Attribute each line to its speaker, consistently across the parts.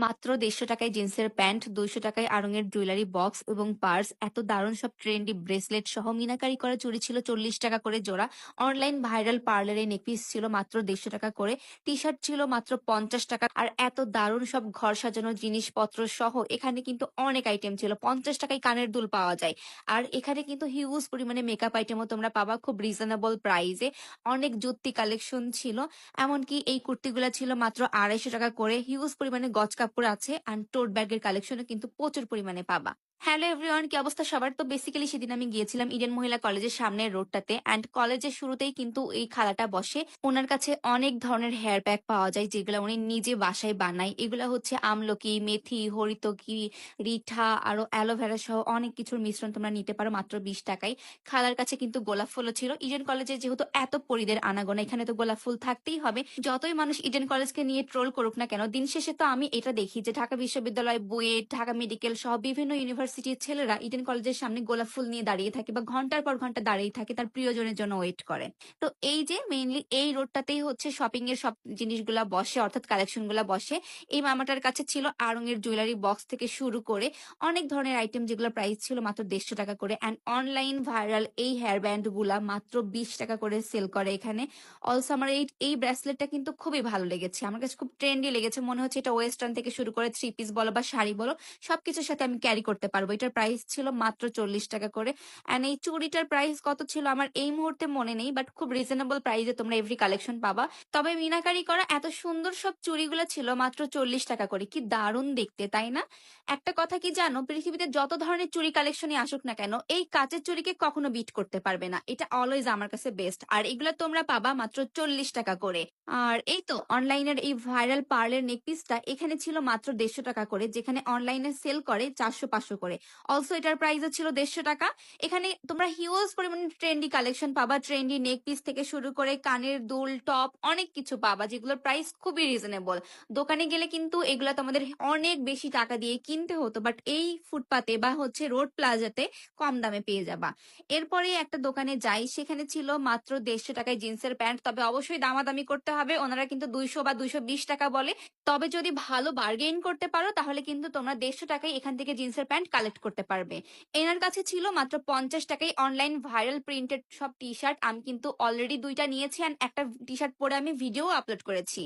Speaker 1: মাত্র ১৫০ টাকায় জিন্সের প্যান্ট, ২০০ টাকায় আড়ং-এর জুয়েলারি বক্স এবং পার্স, এত দারুণ সব ট্রেন্ডি ব্রেসলেট সহ মিনাকারি করা চুড়ি ছিল ৪০ টাকা করে জোড়া। অনলাইন ভাইরাল পার্লারে নেকপিস ছিল মাত্র ১৫০ টাকা করে। টি-শার্ট ছিল মাত্র ৫০ টাকা। আর এত দারুণ সব ঘর সাজানোর জিনিসপত্র সহ এখানে কিন্তু অনেক আইটেম ছিল। ৫০ টাকায় কানের দুল পাওয়া যায়। আর এখানে কিন্তু হিউজ পরিমাণে মেকআপ আইটেমও তোমরা পাবা খুব রিজনেবল প্রাইসে। অনেক জুত্তি কালেকশন ছিল। এমনকি এই কুর্তিগুলা ছিল মাত্র ২৫০ টাকা করে। হিউজ পরিমাণে গজ কাপড় আছে অ্যান্ড টোট ব্যাগের কালেকশনও কিন্তু প্রচুর পরিমাণে পাবা। হ্যালো এভরিওয়ান, কি অবস্থা সবার? তো বেসিক্যালি সেদিন আমি গিয়েছিলাম ইডেন মহিলা কলেজের সামনের রোডটাতে অ্যান্ড কলেজের শুরুতেই কিন্তু এই খালাটা বসে। ওনার কাছে অনেক ধরনের হেয়ার প্যাক পাওয়া যায় যেগুলো উনি নিজে বাসায় বানায়। এগুলো হচ্ছে আমলকি, মেথি, হরিতকি, রিঠা আরো অ্যালোভেরা সহ অনেক কিছুর মিশ্রণ তোমরা নিতে পারো মাত্র ২০ টাকায়। খালার কাছে কিন্তু গোলাপ ফুলও ছিল। ইডেন কলেজে যেহেতু এত পরিদের আনাগোনা, এখানে তো গোলাপ ফুল থাকতেই হবে। যতই মানুষ ইডেন কলেজকে নিয়ে ট্রোল করুক না কেন, দিন শেষে তো আমি এটা দেখি যে ঢাকা বিশ্ববিদ্যালয়, বুয়েট, ঢাকা মেডিকেল সহ বিভিন্ন ইউনিভার্সিটির ছেলেরা ইডেন কলেজের সামনে গোলাপ ফুল নিয়ে দাঁড়িয়ে থাকে বা ঘন্টার পর ঘন্টা দাঁড়িয়ে থাকে তার প্রিয়জনের জন্য ওয়েট করে। তো এই যে মেইনলি এই রোডটাতেই হচ্ছে শপিং এর সব জিনিসগুলা বসে, অর্থাৎ কালেকশন গুলা বসে। এই মামাটার কাছে ছিল আড়ং এর জুয়েলারি বক্স থেকে শুরু করে অনেক ধরনের আইটেম যেগুলো প্রাইস ছিল মাত্র ১৫০ টাকা করে। অ্যান্ড অনলাইন ভাইরাল এই হেয়ার ব্যান্ড গুলা মাত্র ২০ টাকা করে সেল করে এখানে। অলসো আমার এই ব্রেসলেটটা কিন্তু খুবই ভালো লেগেছে, আমার কাছে খুব ট্রেন্ডি লেগেছে। মনে হচ্ছে এটা ওয়েস্টার্ন থেকে শুরু করে থ্রি পিস বলো বা শাড়ি বলো, সবকিছুর সাথে আমি ক্যারি করতে পারবো। এটার প্রাইস ছিল মাত্র ৪০ টাকা করে। অ্যান্ড এই চুড়িটার প্রাইস কত ছিল আমার এই মুহূর্তে মনে নেই, বাট খুব রিজনেবল প্রাইসে তোমরা এভরি কালেকশন পাবা। তবে মিনাকারি করা এত সুন্দর সব চুড়িগুলো ছিল মাত্র ৪০ টাকা করে। কি দারুণ দেখতে, তাই না? একটা কথা কি জানো, পৃথিবীতে যত ধরনের চুড়ি কালেকশনই আসুক না কেন, এই কাচের চুড়িকে কখনো বিট করতে পারবে না। এটা অলওয়েজ আমার কাছে বেস্ট। আর এগুলো তোমরা পাবা মাত্র ৪০ টাকা করে। আর এই তো অনলাইনের এই ভাইরাল পার্লের নেকপিসটা এখানে ছিল মাত্র ১৫০ টাকা করে, যেখানে অনলাইনে সেল করে ৪০০-৫০০ করে। অলসো এটার প্রাইসও ছিল ১৫০ টাকা। এখানে তোমরা হিউজ পরিমাণে ট্রেন্ডি কালেকশন পাবা, ট্রেন্ডি নেকপিস থেকে শুরু করে কানের দুল, টপ, অনেক কিছু পাবা যেগুলোর প্রাইস খুবই রিজনেবল। দোকানে গেলে কিন্তু এগুলো তোমাদের অনেক বেশি টাকা দিয়ে কিনতে হতো, বাট এই ফুটপাতে বা হচ্ছে রোড প্লাজাতে কম দামে পেয়ে যাবা। এরপরে একটা দোকানে যাই, সেখানে ছিল মাত্র ১৫০ টাকায় জিন্সের প্যান্ট। তবে অবশ্যই দামাদামি করতে হবে, ওনারা কিন্তু ২০০ বা ২২০ টাকা বলে। তবে যদি ভালো বার্গেইন করতে পারো তাহলে কিন্তু তোমরা ১৫০ টাকায় এখান থেকে জিন্সের প্যান্ট কালেক্ট করতে পারবে। এনার কাছে ছিল মাত্র ৫০ টাকায় অনলাইন ভাইরাল প্রিন্টেড সব টি শার্ট। আমি কিন্তু অলরেডি ২টা নিয়েছি অ্যান্ড একটা টি শার্ট পরে আমি ভিডিও আপলোড করেছি।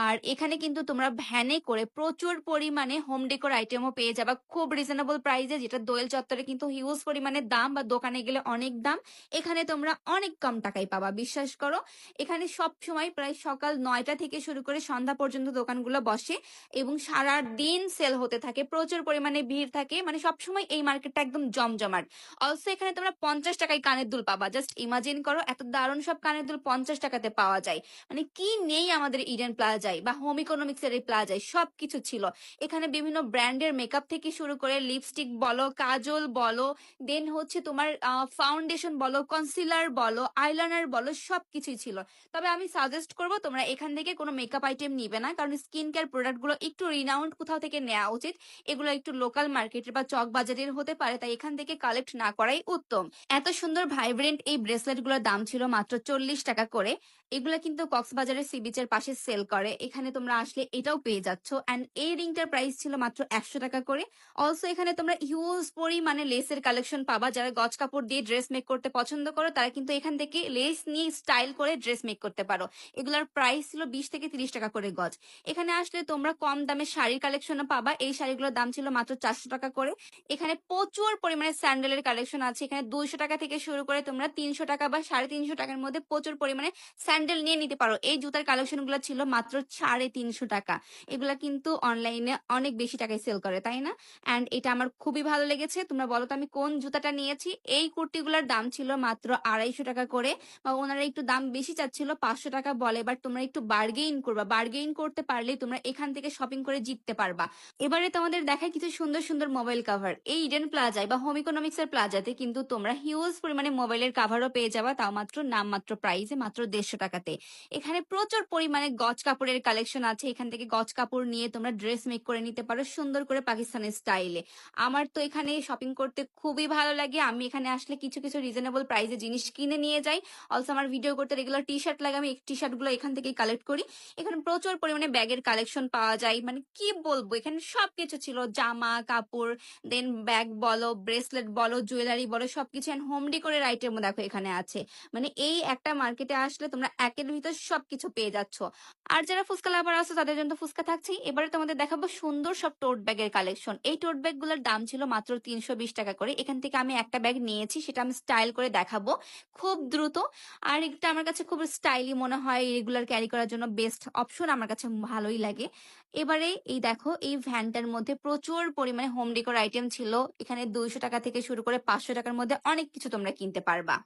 Speaker 1: আর এখানে কিন্তু তোমরা ভ্যানে করে প্রচুর পরিমাণে হোম ডেকোর আইটেমও পেয়ে যাবা খুব রিজনেবল প্রাইসে, যেটা দোয়েল চত্বরে কিন্তু হিউজ পরিমাণে দাম বা দোকানে গেলে অনেক দাম। এখানে তোমরা অনেক কম টাকায় পাবা, বিশ্বাস করো। এখানে সব সময় প্রায় সকাল ৯টা থেকে শুরু করে সন্ধ্যা পর্যন্ত দোকানগুলো বসে এবং সারা দিন সেল হতে থাকে, প্রচুর পরিমাণে ভিড় থাকে, মানে সবসময় এই মার্কেটটা একদম জমজমাট। অলসো এখানে তোমরা ৫০ টাকায় কানের দুল পাবা। জাস্ট ইমাজিন করো, এত দারুণ সব কানের দুল ৫০ টাকাতে পাওয়া যায়। মানে কি নেই আমাদের ইডেন প্লাজায় বা হোম ইকোনমিক্স এর এই প্লাজায়, সবকিছু ছিল। এখানে বিভিন্ন ব্র্যান্ডের মেকআপ থেকে শুরু করে লিপস্টিক বলো, কাজল বলো, দেন হচ্ছে তোমার ফাউন্ডেশন বলো, কনসিলার বলো, আইলাইনার বলো, সবকিছুই ছিল। তবে আমি সাজেস্ট করবো তোমরা এখান থেকে কোনো মেকআপ আইটেম নিবে না, কারণ স্কিন কেয়ার প্রোডাক্ট গুলো একটু রিনাউন্ড কোথাও থেকে নেওয়া উচিত। এগুলো একটু লোকাল মার্কেটের বা চক বাজারের হতে পারে, তাই এখান থেকে কালেক্ট না করাই উত্তম। এত সুন্দর ভাইব্রেন্ট এই ব্রেসলেট গুলোর দাম ছিল মাত্র ৪০ টাকা করে। এগুলা কিন্তু কক্সবাজারের সি বিচের পাশে সেল করে, এখানে তোমরা আসলে এটাও পেয়ে যাচ্ছ। অ্যান্ড এই রিংটার প্রাইস ছিল মাত্র ১০০ টাকা করে। অলসো এখানে তোমরা হিউজ পরিমাণে লেসের কালেকশন পাবা। যারা গজ কাপড় দিয়ে ড্রেস মেক করতে পছন্দ করো তারা কিন্তু এখান থেকে লেস নিয়ে স্টাইল করে ড্রেস মেক করতে পারো। এগুলোর প্রাইস ছিল ২০ থেকে ৩০ টাকা করে গজ। এখানে আসলে তোমরা কম দামে শাড়ির কালেকশনও পাবা। এই শাড়িগুলোর দাম ছিল মাত্র ৪০০ টাকা করে। এখানে প্রচুর পরিমাণে স্যান্ডেলের কালেকশন আছে। এখানে ২০০ টাকা থেকে শুরু করে তোমরা ৩০০ টাকা বা ৩৫০ টাকার মধ্যে প্রচুর পরিমাণে স্যান্ডেল নিয়ে নিতে পারো। এই জুতার কালেকশন গুলো ছিল মাত্র ৩৫০ টাকা। এগুলা কিন্তু অনলাইনে অনেক বেশি টাকায় সেল করে, তাই না? অ্যান্ড এটা আমার খুবই ভালো লেগেছে। তোমরা বলো তো আমি কোন জুতাটা নিয়েছি। এই কুর্তিগুলোর দাম ছিল মাত্র ২৫০ টাকা করে, বা ওনারা একটু দাম বেশি চাচ্ছিল, ৫০০ টাকা বলে, বাট তোমরা একটু বার্গেইন করবা। বার্গেইন করতে পারলে তোমরা এখান থেকে শপিং করে জিততে পারবা। এবারে তোমাদের দেখায় কিছু সুন্দর সুন্দর মোবাইল কাভার। এই ইডেন প্লাজায় বা হোম ইকোনমিক্স এর প্লাজাতে কিন্তু তোমরা হিউজ পরিমাণে মোবাইলের কাভারও পেয়ে যাবা, তাও মাত্র নামমাত্র প্রাইসে, মাত্র 150 টাকাতে। এখানে প্রচুর পরিমাণে গজ কাপড়ের কালেকশন আছে। এখান থেকে গজ কাপড় নিয়ে তোমরা ড্রেস মেক করে নিতে পারো সুন্দর করে পাকিস্তানি স্টাইলে। আমার তো এখানে শপিং করতে খুবই ভালো লাগে। আমি এখানে আসলে কিছু কিছু রিজনেবল প্রাইসে জিনিস কিনে নিয়ে যাই। অলসো আমার ভিডিও করতে রেগুলার টি শার্ট লাগে, আমি টি শার্ট গুলো এখান থেকেই কালেক্ট করি। এখানে প্রচুর পরিমাণে ব্যাগের কালেকশন পাওয়া যায়, মানে কি বলবো, এখানে সবকিছু ছিল, জামা কাপড়, দেন ব্যাগ বলো, ব্রেসলেট বলো, জুয়েলারি বলো, সবকিছু। এন্ড হোম ডেকোরের আইটেমও দেখো এখানে আছে। মানে এই একটা মার্কেটে আসলে তোমরা একের ভিতর সবকিছু পেয়ে যাচ্ছ। আর যারা ফুচকা লাভার আছো তাদের জন্য তো ফুচকা থাকছেই। এবারে তোমাদের দেখাবো সুন্দর সব টোট ব্যাগের কালেকশন। এই টোট ব্যাগ গুলোর দাম ছিল মাত্র 320 টাকা করে। এখান থেকে আমি একটা ব্যাগ নিয়েছি, সেটা আমি স্টাইল করে দেখাবো খুব দ্রুত। আর এটা আমার কাছে খুব স্টাইলি মনে হয়, রেগুলার ক্যারি করার জন্য বেস্ট অপশন, আমার কাছে ভালোই লাগে। এবারে এই দেখো, এই ভ্যানটার মধ্যে প্রচুর পরিমাণে হোম ডেকোর আইটেম ছিল। এখানে 200 টাকা থেকে শুরু করে 500 টাকার মধ্যে অনেক কিছু তোমরা কিনতে পারবা।